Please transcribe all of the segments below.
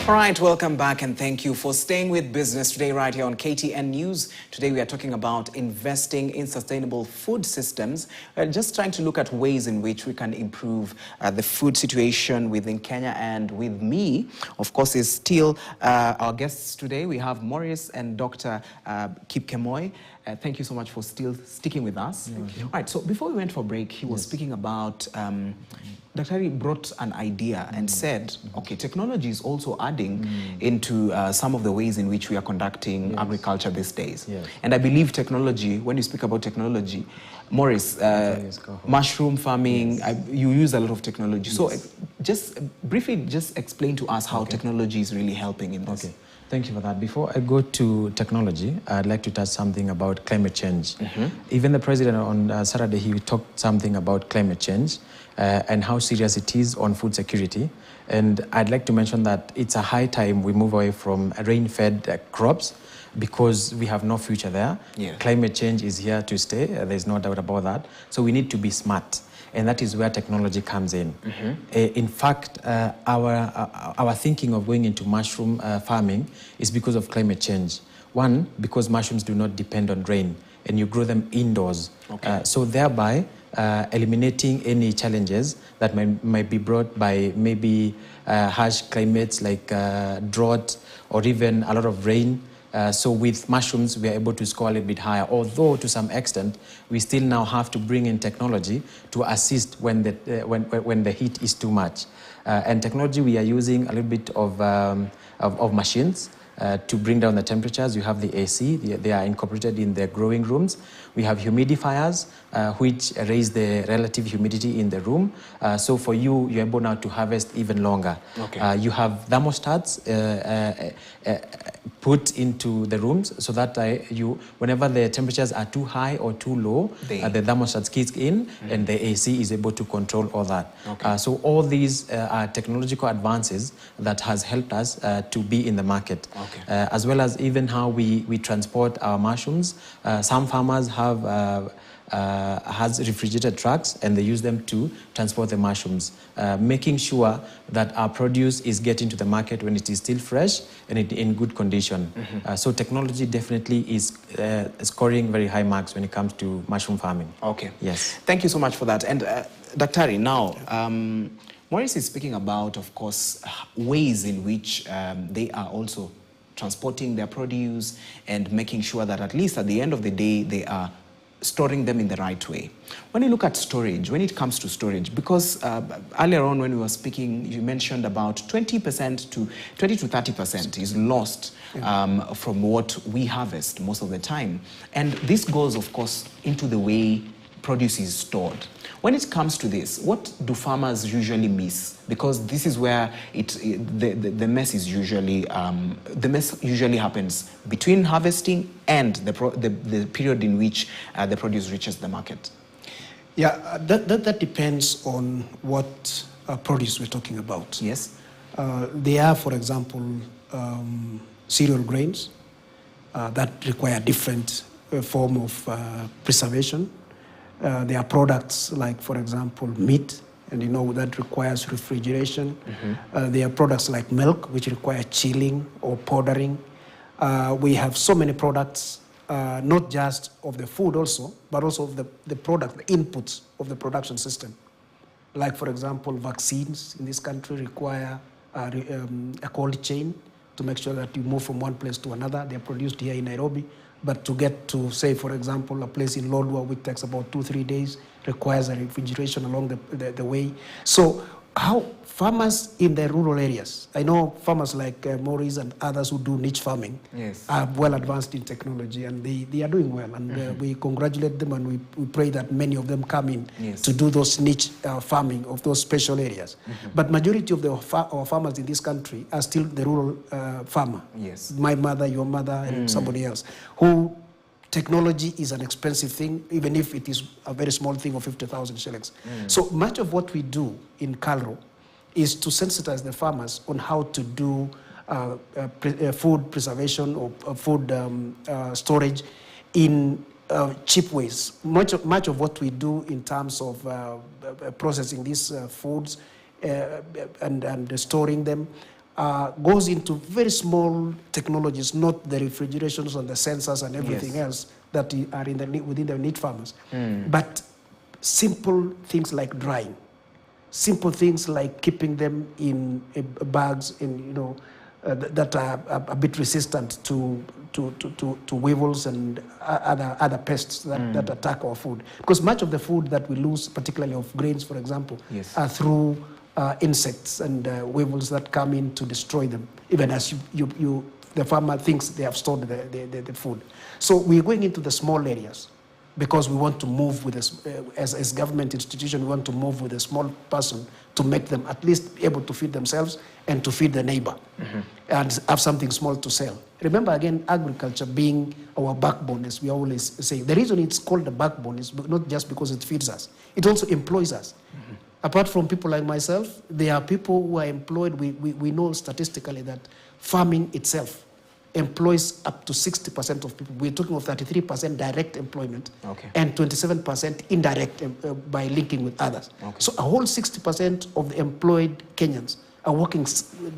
All right, welcome back and thank you for staying with Business Today right here on KTN News. Today we are talking about investing in sustainable food systems. We're just trying to look at ways in which we can improve the food situation within Kenya. And with me, of course, is still our guests today. We have Maurice and Dr. Kip Kemoy. Thank you so much for still sticking with us. All right, so before we went for break, he was speaking about Dr. Harry brought an idea and said, okay, technology is also adding into some of the ways in which we are conducting agriculture these days. And I believe technology, when you speak about technology, Maurice, mushroom farming, you use a lot of technology. So just briefly, just explain to us how technology is really helping in this. Thank you for that. Before I go to technology, I'd like to touch something about climate change. Even the president on Saturday, he talked something about climate change and how serious it is on food security. And I'd like to mention that it's a high time we move away from rain-fed crops because we have no future there. Climate change is here to stay. There's no doubt about that. So we need to be smart. And that is where technology comes in. In fact, our thinking of going into mushroom farming is because of climate change. One, because mushrooms do not depend on rain, and you grow them indoors. So thereby, eliminating any challenges that might be brought by maybe harsh climates like drought or even a lot of rain. So with mushrooms, we are able to score a little bit higher, although to some extent, we still now have to bring in technology to assist when the heat is too much. And technology, we are using a little bit of machines to bring down the temperatures. You have the AC, they are incorporated in the growing rooms. We have humidifiers, which raise the relative humidity in the room. So for you, you're able now to harvest even longer. You have thermostats put into the rooms so that whenever the temperatures are too high or too low, the thermostats kick in and the AC is able to control all that. So all these are technological advances that has helped us to be in the market. As well as even how we transport our mushrooms. Some farmers has refrigerated trucks and they use them to transport the mushrooms, making sure that our produce is getting to the market when it is still fresh and in good condition. So technology definitely is scoring very high marks when it comes to mushroom farming. Yes. Thank you so much for that. And Dr. Harry, now, Maurice is speaking about, of course, ways in which they are also transporting their produce and making sure that at least at the end of the day, they are storing them in the right way. When you look at storage, when it comes to storage, because earlier on when we were speaking, you mentioned about 20 to 30% is lost from what we harvest most of the time. And this goes, of course, into the way produce is stored. When it comes to this, what do farmers usually miss? Because this is where the mess is usually happens between harvesting and the period in which the produce reaches the market. Yeah, that depends on what produce we're talking about. Yes. There are, for example, cereal grains that require different form of preservation. There are products like, for example, meat, and you know that requires refrigeration. There are products like milk, which require chilling or powdering. We have so many products, not just of the food also, but also of the product, the inputs of the production system. Like, for example, vaccines in this country require a cold chain to make sure that you move from one place to another. They're produced here in Nairobi. But to get to, say, for example, a place in Lodwar, which takes about 2-3 days, requires a refrigeration along the way. So how farmers in the rural areas, I know farmers like Maurice and others who do niche farming are well advanced in technology, and they are doing well. And we congratulate them, and we pray that many of them come in to do those niche farming of those special areas. But majority of our farmers in this country are still the rural farmer. My mother, your mother, and somebody else, who technology is an expensive thing, even if it is a very small thing of 50,000 shillings. So much of what we do in Calro is to sensitize the farmers on how to do food preservation or food storage in cheap ways. Much of what we do in terms of processing these foods and storing them goes into very small technologies, not the refrigerations and the sensors and everything else that are within the meat farmers, but simple things like drying, simple things like keeping them in bags, that are a bit resistant to weevils and other pests that attack our food. Because much of the food that we lose, particularly of grains, for example, are through insects and weevils that come in to destroy them, even as the farmer thinks they have stored the food. So we're going into the small areas because we want to move with this, as government institution, we want to move with a small person to make them at least able to feed themselves and to feed the neighbor and have something small to sell. Remember again, agriculture being our backbone, as we always say. The reason it's called the backbone is not just because it feeds us, it also employs us. Apart from people like myself, there are people who are employed. We know statistically that farming itself employs up to 60% of people. We're talking of 33% direct employment and 27% indirect by linking with others. So a whole 60% of the employed Kenyans are working,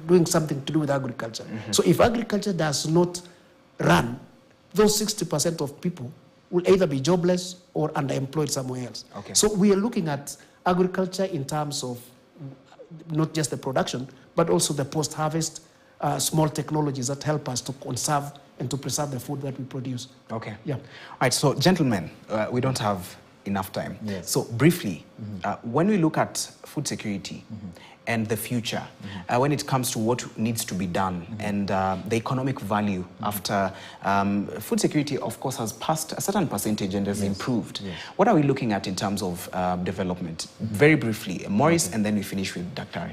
doing something to do with agriculture. So if agriculture does not run, those 60% of people will either be jobless or underemployed somewhere else. So we are looking at agriculture in terms of not just the production, but also the post-harvest small technologies that help us to conserve and to preserve the food that we produce. All right, so gentlemen, we don't have enough time. So briefly, when we look at food security and the future, when it comes to what needs to be done and the economic value after food security, of course, has passed a certain percentage and has improved. What are we looking at in terms of development? Very briefly, Maurice, and then we finish with Dr.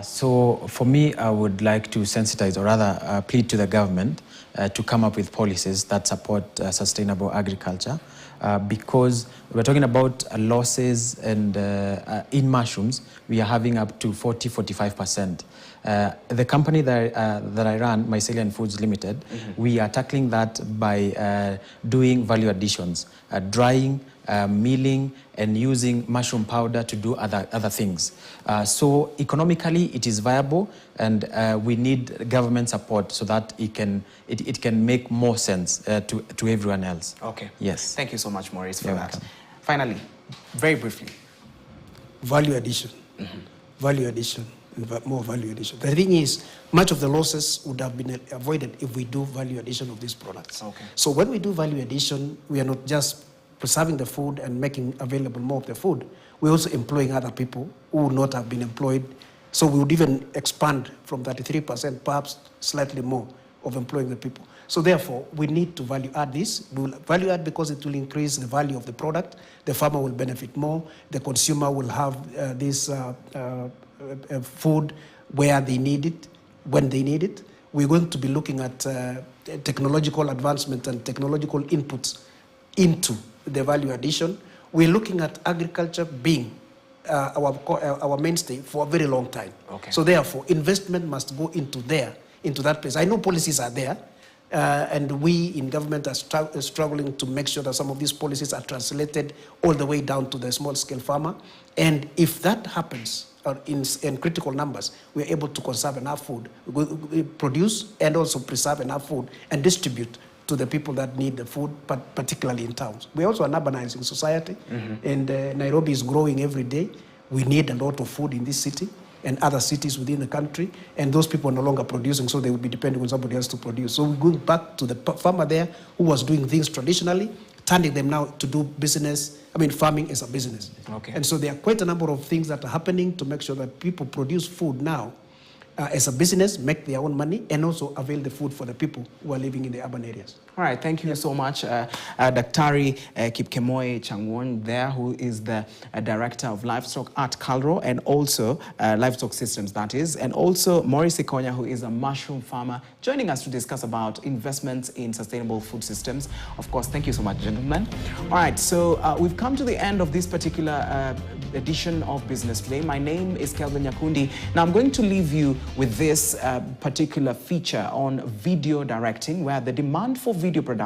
So for me, I would like to sensitize, or rather plead to the government to come up with policies that support sustainable agriculture, because we're talking about losses, and in mushrooms, we are having up to 40–45%. The company that I run, Mycelian Foods Limited, we are tackling that by doing value additions, drying, milling, and using mushroom powder to do other things. So economically, it is viable, and we need government support so that it can make more sense to everyone else. Yes. Thank you so much, Maurice, for that. Finally, very briefly. Value addition. Value addition. More value addition. The thing is, much of the losses would have been avoided if we do value addition of these products. So when we do value addition, we are not just preserving the food and making available more of the food, we're also employing other people who would not have been employed. So we would even expand from 33%, perhaps slightly more, of employing the people. So therefore, we need to value add this. We will value add because it will increase the value of the product. The farmer will benefit more. The consumer will have this food where they need it, when they need it. We're going to be looking at technological advancement and technological inputs into the value addition. We're looking at agriculture being our mainstay for a very long time. So therefore, investment must go into that place. I know policies are there, and we in government are struggling to make sure that some of these policies are translated all the way down to the small-scale farmer. And if that happens, in critical numbers, we're able to conserve enough food, we produce and also preserve enough food and distribute to the people that need the food, but particularly in towns. We're also an urbanizing society, and Nairobi is growing every day. We need a lot of food in this city and other cities within the country, and those people are no longer producing, so they will be depending on somebody else to produce. So we're going back to the farmer there who was doing things traditionally, turning them now to do business. I mean, farming is a business. And so there are quite a number of things that are happening to make sure that people produce food now as a business, make their own money, and also avail the food for the people who are living in the urban areas. All right, thank you so much. Daktari Kipkemoy Changwon there, who is the Director of Livestock at Calro, and also Livestock Systems, that is, and also Maurice Ikonya, who is a mushroom farmer, joining us to discuss about investments in sustainable food systems. Of course, thank you so much, gentlemen. All right, so we've come to the end of this particular edition of Business Today. My name is Kelvin Nyakundi. Now, I'm going to leave you with this particular feature on video directing, where the demand for video production